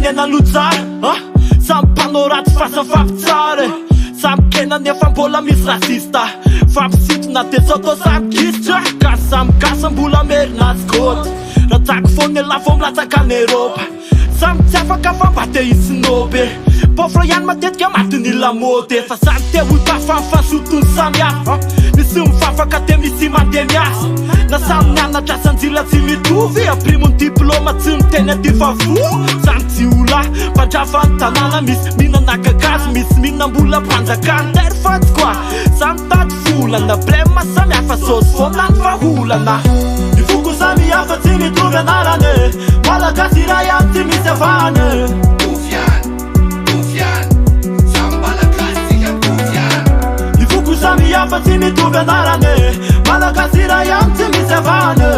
firenena lotsara samy mpanao raty fasa fampitsara samy kena nefa mbola misy rasista fampisitona de sao tô samy kisitra gasy samy gasa mbola merinazy gôty raha tsako fony lafo milatsaka any Eropa samy tsy afaka fa mba te hisinobe pofra ihany matetika matiny lamody efa samy te hotafamifasotony samy hafa misy mifafaka te misy mandeha miasa na samy mianatra sanjila tsy mitovy aprimony diplôma tsy miteny aty fa vo samy tsy ola mpandrafa ny tanàna misy mihinana kakazo misy mihinam-bola mpanjakany tery faty koa samy tady volana blema samy hafa sosy fona ny vaholana ny foko samy hafa tsy mitovy anarane malagasy raha ihany tsy misy avane samy hafa tsy mitovy anarane malagasy raha ihany tsy misy avane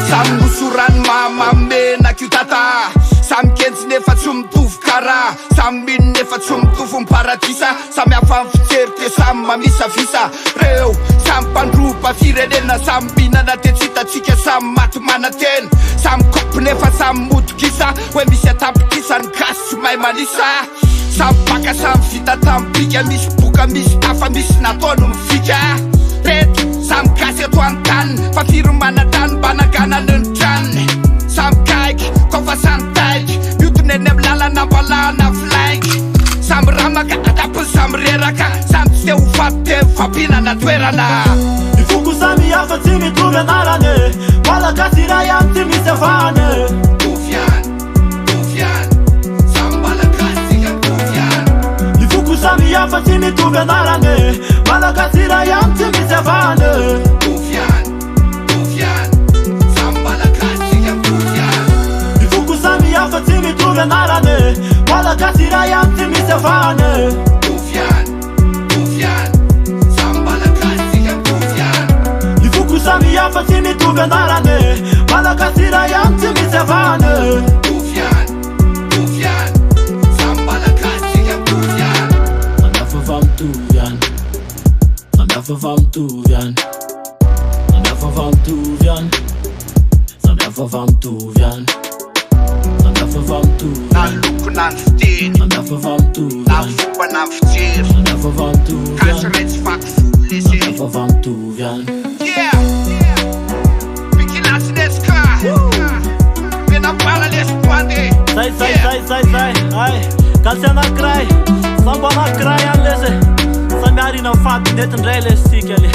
samy mosorany mamamena kiotata samy kentsy nefa tsy mitovy kara samy mino nefa tsy mitovy miparadisa samy hafa mifitery te samy mamisavisa reo samy mpandropa firenena samy minana te tsy hitatsika samy maty manatena samy kopy nefa samy modokisa hoe misy atapikisa ny gasy tsy mahay manisa samy baka samy vita tambika misy boka misy tafa misy nataony mifika reto samy gasy ato an-tany fa firy manatany mbananganany ny tranony samy kaiky kofa samy taiky miodoneny amy lalana mbalana filaiky samy ramaka atapony samy reraka samy tsy te ho faty te fampinana toerana ny foko samy hafa tsy mitovy anarane malagasy raha ihany tsy misy avane samy hafa tsy mitovy anarane malagasy raha ihany tsy misy avane ny foko samy hafa tsy mitovy anarane malagasy raha ihany tsy misy avane ny foko samy hafa tsy mitovy anarane malagasy raha ihany tsy misy avane Samy hafa mitovy any samy hafa mitovy any samy hafa mitovy any samy hafa mitovy na loko na ny fiteny samy hafa mitovy na fomba na ny fijery samy hafa mitovy kasy ray tsy vaky folo lesy samy hafa mitovy any pikilasy Ness K menambala lesy pande zay ay gasy anankiray sambo anankiray any lesy samy arina mifady netindray lesy tsika le